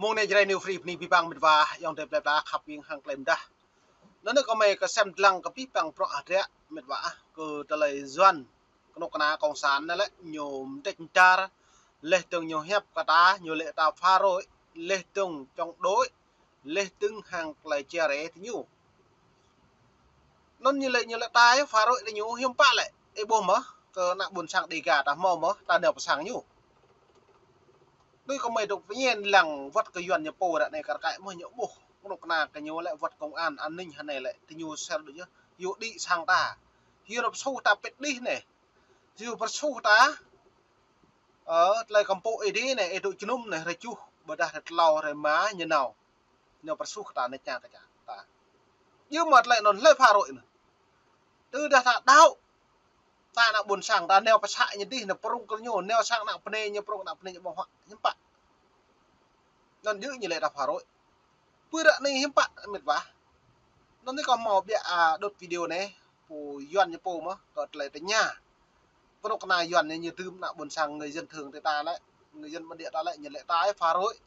mong này chơi new free ni bipang mit wa yang te bla khap wing hang claim dah nó có mấy cái xem lăng cái bipang pro atre mit wa cứ ta lấy doan nó kana kong san nè nhiều tết char lệ từng nhiều hẹp cả ta nhiều lệ ta pha rồi lệ từng trong đối lệ từng hàng lại chia rẽ thì nhiều nó như lệ ta ấy pha rồi thì nhiều hiếm pa lại e bom mà cơ nặng buồn sang đi cả ta mò mà ta đều sang nhiều tôi có mấy độc với nhiên lằng vật cái yuan nhập bồ đã này cả cái mà nhỡ bồ nó kana cái nhiều lại vật công an ninh hàng này lại thì nhiều xe được chứ nhiều đi sang ta hiu đập sâu ta pet đi này hiu bật sâu ta lại cầm bộ ấy này đội chunum này rồi chú bữa đã thật lâu rồi má như nào nhiều bật sâu ta này chả cả ta nhưng mà lại nó lấy pha rồi từ đã thật đau ta nak buồn sang ta neo pasai như đi nó prong cái nhiều neo sang nặng pene như prong nặng pene như bông hoa hiếm bạn nên giữ như lệ đã pha rồi bữa đã này hiếm bạn mệt vả nó còn mò bịa đột video này phù yuan như po mà còn lại tới nhà có độ này yuan như tươm nặng buồn sang người dân thường tới ta lại người dân bản địa ta lại như lệ ta ấy pha rồi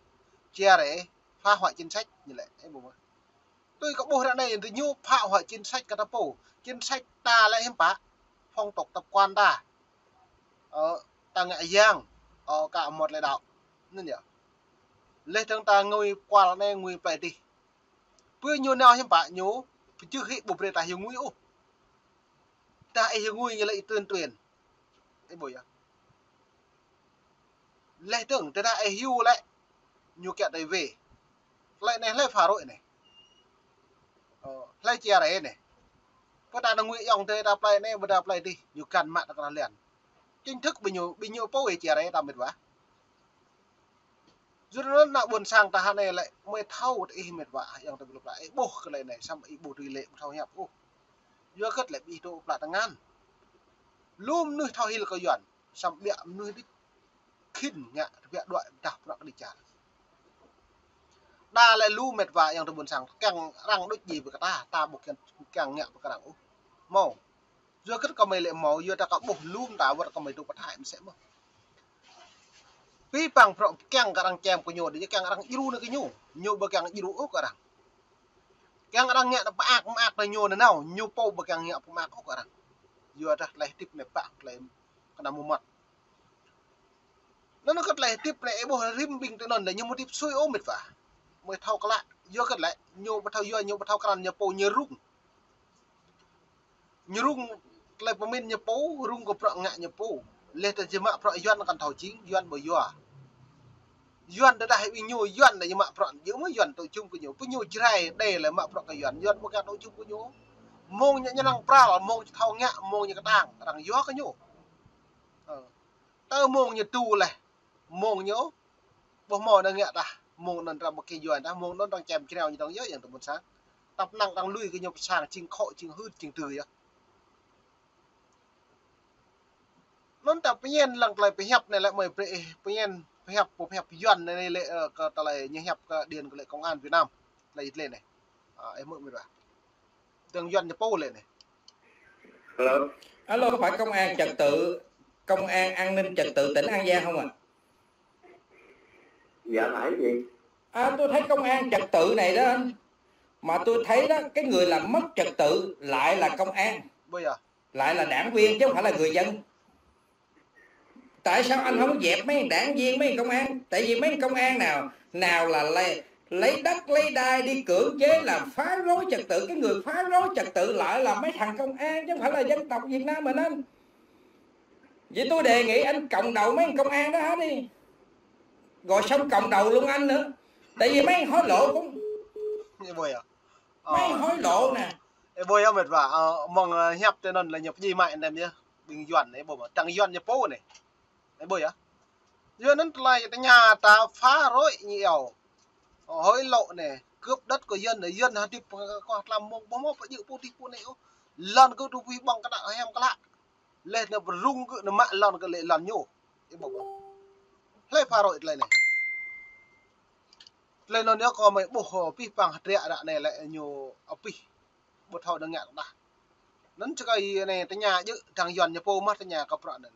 chia để phá hoại chính sách như lệ ấy bố tôi có bộ này thì nhu phá hoại chính sách cả ta po chính sách ta lại hiếm bạn phong tục tập quan ta ta ngại giang cả một lại đạo nên nhỉ lên chúng ta ngồi qua là này ngồi phải đi bây nhiêu nào hiếm bạn nhú chưa khi bục đề ta hiểu nguy ta hiểu nguy như lại tuyên truyền cái buổi lẽ tưởng ta đã hiểu lại nhiều kẹt đầy về lại này lại phá rồi này lại chia đấy này có ta đang nguyện dòng thế ta play này vừa ta play đi nhiều cần mạng ta liền chính thức bao nhiêu phố ấy chia đấy ta mệt quá rồi nó là buồn sang ta này lại mới thâu thì mệt vả dòng ta lục lại bố cái này xong bị bố tùy lệ thâu hẹp ô vừa cất lại bị độ là tăng ngàn luôn nơi thâu hi là coi dọn xong bịa nơi đi khinh nhạ bịa đoạn đạp đoạn đi trả đa lại lu mệt vả dòng ta buồn sang càng răng đôi gì với cả ta buộc càng nhạ với cả đằng màu vừa cất có mấy lệ màu vừa ta có bổ luôn ta vừa có mấy đồ bắt hại sẽ mà pi bằng pro càng cả đằng chèm của nhồi để càng đằng iru nữa cái nhồi bờ càng iru cả đằng nhẹ là bạc này nhồi nào nhồi po bờ càng nhẹ bạc cả đằng vừa ta lại tiếp này bạc lại cái nào mua mặt nó cất lại tiếp này bổ rim bình tới nền để nhồi một tiếp xuôi ôm mệt vả mới thâu cái lại vừa cất lại nhồi bắt thâu cái nhồi po nhồi rung lại bơm min nhồi po rung của pro ngạ nhồi po lên tới chỉ mà pro yuan nó còn thầu chính yuan bởi yuan đã hay bị nhiều yuan này nhưng mà pro giữ mấy yuan tổ chung của nhiều với nhiều trái đây là mà pro cái yuan một cái tổ chung của nhiều mông như năng pra là mông thầu ngạ mông như cái đằng gió cái nhiều tơ mông như tu này mông nhớ bố mò đang ngạ ta mông nên ra một cái yuan ta mông nó đang chèm treo như đang nhớอย่างmột sáng tập năng đang lui cái nhiều sàn chinh khội chinh hư chinh từ vậy nó tập bây giờ lần lại phải hẹp này lại mời bây giờ hẹp yuan này lại ta lại như hẹp điền của lại công an Việt Nam lại lên này em mượn mình vào tường yuan nhập po lên này alo có phải công an trật tự công an an ninh trật tự tỉnh An Giang không ạ? Dạ phải gì? Tôi thấy công an trật tự này đó anh, mà tôi thấy đó cái người làm mất trật tự lại là công an, bây giờ lại là đảng viên chứ không phải là người dân. Tại sao anh không dẹp mấy đảng viên mấy công an? Tại vì mấy công an nào là lấy đất lấy đai đi cưỡng chế làm phá rối trật tự, cái người phá rối trật tự lại là mấy thằng công an chứ không phải là dân tộc Việt Nam mình anh. Vậy tôi đề nghị anh cộng đầu mấy công an đó hết đi, rồi xong cộng đầu luôn anh nữa. Tại vì mấy hối lộ cũng mấy hối lộ nè. Bôi em mệt vả mong hẹp cho nên là nhập gì mạnh em nhá bình yuan này bộ mà tăng yuan nhập po này đấy bôi giờ nó lại cái nhà ta phá rối nhiều hối lộ này cướp đất của dân để dân hả tiếp làm mong bố phải giữ po này lần cứ tu vi bằng cái đạo em cái lạ lên nó rung cứ nó mạ lần cái lệ lần nhổ cái bộ lấy phá rối này lên nó nhớ có mấy bộ pi bằng hạt rẻ đã này lại nhiều pi bột thầu đang ngạn ta nấn cho cái này tới nhà chứ thằng yuan nhập po mất tới nhà cặp rợ này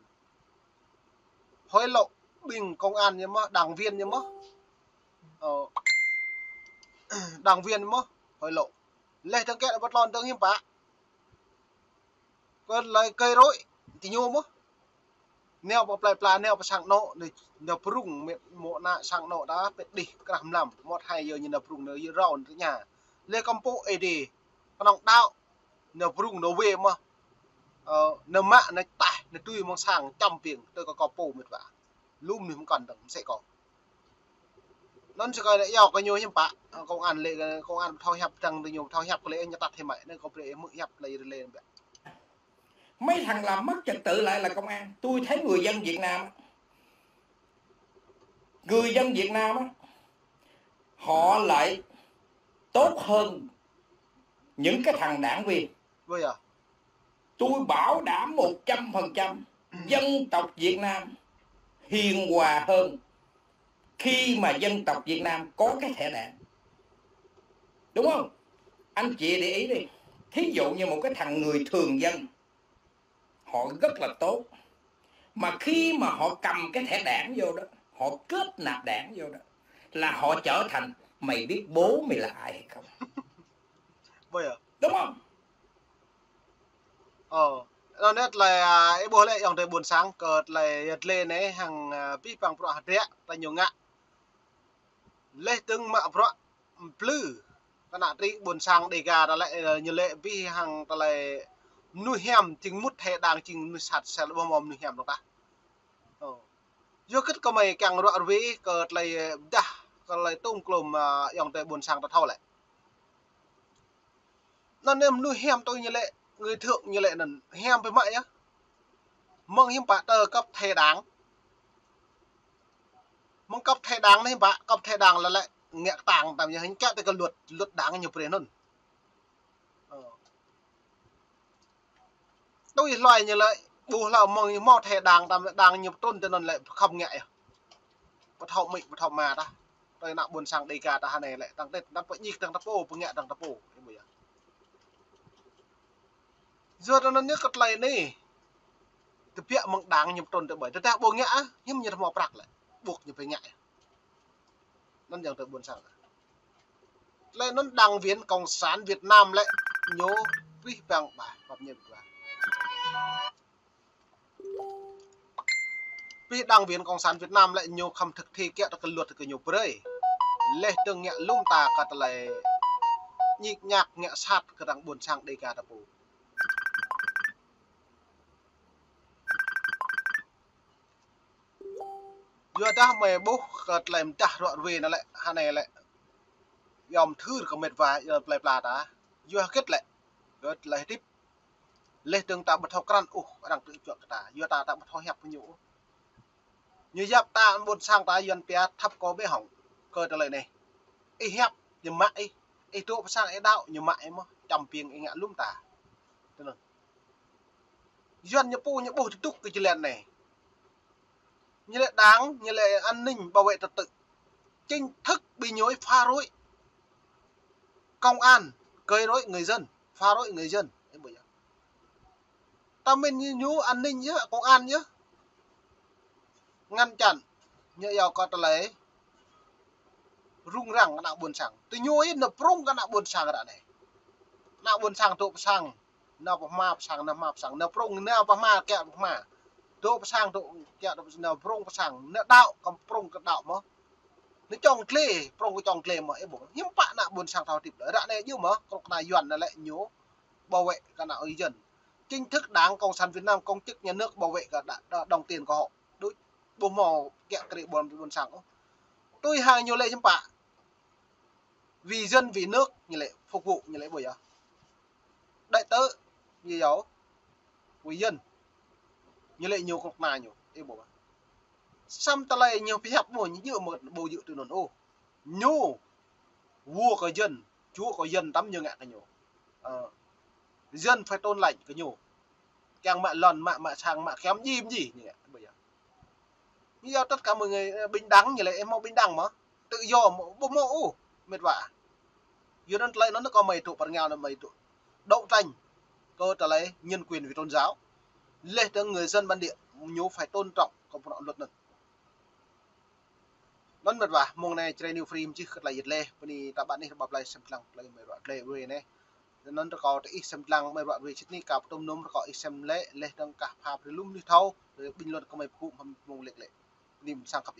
hối lộ bình công an như mà đảng viên như mà đảng viên mà hồi lộ lê thằng kẹt bắt lon tương hiểm bạ có lại cây rối thì nhôm mà neo bọc lại pla neo sang nọ để neo prung mộ nạ sang nọ đã bị đi cầm làm một hai giờ như neo prung neo như rau tới nhà lê compo ad con ông đau neo prung neo về mà neo mạ neo tải neo tui mong sang trăm tiền tôi có cọp mệt vả lum thì không cần được sẽ có nó sẽ coi lại yêu cái nhiều hiểm bạ công an lệ công an thao hẹp rằng từ nhiều thao hẹp có lẽ anh tắt thêm mày nên có lẽ mượn hẹp lên mấy thằng làm mất trật tự lại là công an. Tôi thấy người dân Việt Nam á, họ lại tốt hơn những cái thằng đảng viên. Vậy à? Tôi bảo đảm 100% dân tộc Việt Nam hiền hòa hơn khi mà dân tộc Việt Nam có cái thẻ đảng. Đúng không? Anh chị để ý đi. Thí dụ như một cái thằng người thường dân, họ rất là tốt, mà khi mà họ cầm cái thẻ đảng vô đó, họ kết nạp đảng vô đó, là họ trở thành mày biết bố mày là ai hay không? Vậy à? Đúng không? Nó nét là cái bố lại dòng thời buồn sáng cợt lại giật lên ấy hàng pi bằng pro hạt rẽ ta nhiều ngạ lê tương mạ pro plư ta nạ tri buồn sáng đề gà ta lại như lệ pi hàng ta lại nuôi hẻm chính mút thẻ đàng chính nuôi sạt sẽ bom bom nuôi hẻm được ta do kết có mày càng rõ với cợt lại đa còn lại tung clùm dòng thời buồn sáng ta thâu lại nó nem nuôi hẻm tôi như lệ người thượng như lệ là hẻm với mày á mong hiểm bạ tờ cấp thẻ đáng mong cấp thẻ đáng đấy bạ cấp thẻ đáng là lại nghe tàng tạm như hình kẹt cái luật đáng nhiều tiền hơn tôi loài như lại bù là mong như mò thẻ đáng tạm đáng nhiều tôn cho nên lại không nhẹ bắt hậu mịn bắt hậu mà ta tôi nặng buồn sang đây cả ta này lại tăng tết tăng nhịp tăng tấp ô nhẹ tăng tấp ô giờ nó nhớ cất lại này từ phía mong đáng nhiều tôn tới bởi ta bộ nhẹ nhưng như mò bạc lại buộc như phải nhẹ nó chẳng tới buồn sang lại nó đăng viễn cộng sản Việt Nam lại nhớ vi bằng bài pháp nhân và vì đăng viễn cộng sản Việt Nam lại nhiều không thực thi kẹt cái luật cái nhiều bơi lệ tương nhẹ lung ta cả lại nhịp nhạc nhẹ sát cái đăng buồn sang đây cả tập bộ giờ đã mày bố cật lại trả đoạn về nó lại hai này lại yom thư có mệt và lại là đã vừa kết lại gật lại tiếp lê tương ta bật học căn đang tự chọn ta vừa ta bật học hẹp nhũ như giáp ta buồn sang ta dân pia thấp có bé hỏng cơ ta lại này y hẹp như mãi y tụ sang y đạo như mãi mà chầm pieng y ngã lum ta dân như bù túc cái chuyện này như lệ đáng như lệ an ninh bảo vệ trật tự chính thức bị nhối pha rối công an cơi rối người dân pha rối người dân ta mình như nhú an ninh nhá công an nhá ngăn chặn như giàu có ta lấy rung răng cái nào buồn sang tôi nhối nó prung cái nào buồn sang cái này nào buồn sang tụ sang nào mà sang nào mà sang nào prung nào mà kẹo mà tụ sang tụ kẹo nào prung sang nào đạo còn prung cái đạo mà nó trong kle prong cái trong kle mà em bảo nhưng bạn nào buồn sang thao tiệp đó này nhưng mà còn này dọn là lại nhố bảo vệ cái nào ý dân chính thức Đảng Cộng sản Việt Nam công chức nhà nước bảo vệ cả đồng tiền của họ đối bố mò kẹo cái buồn sang tôi hàng nhiều lệ chứ bạn vì dân vì nước như lệ phục vụ như lệ bây giờ đại tớ như giáo vì dân như lệ nhiều cục này nhiều em bảo xăm ta lại nhiều phía hẹp một như một bầu dự từ nón ô nhô vua có dân chúa có dân tắm như ngạ cái nhổ dân phải tôn lệnh cái nhổ càng mạ lần mạ sang mạ kém gì như vậy bây giờ như giao tất cả mọi người bình đẳng như lại em mau bình đẳng mà tự do bộ mẫu mệt vả giờ nó lại nó có mày tụ bằng nghèo là mày tụ đậu tranh cơ ta lấy nhân quyền về tôn giáo lệ cho người dân bản địa nhố phải tôn trọng công luật này non mệt vả mong này chơi new frame chứ lại giật lê bên này ta bạn này bập lại xem lăng lại mệt vả lê về này non nó có ít xem lăng mệt vả về Sydney cặp tôm nôm nó có ít xem lê lê đang cả hạp lum đi thâu rồi bình luận có mấy cụ mong lệ lệ niềm sang cặp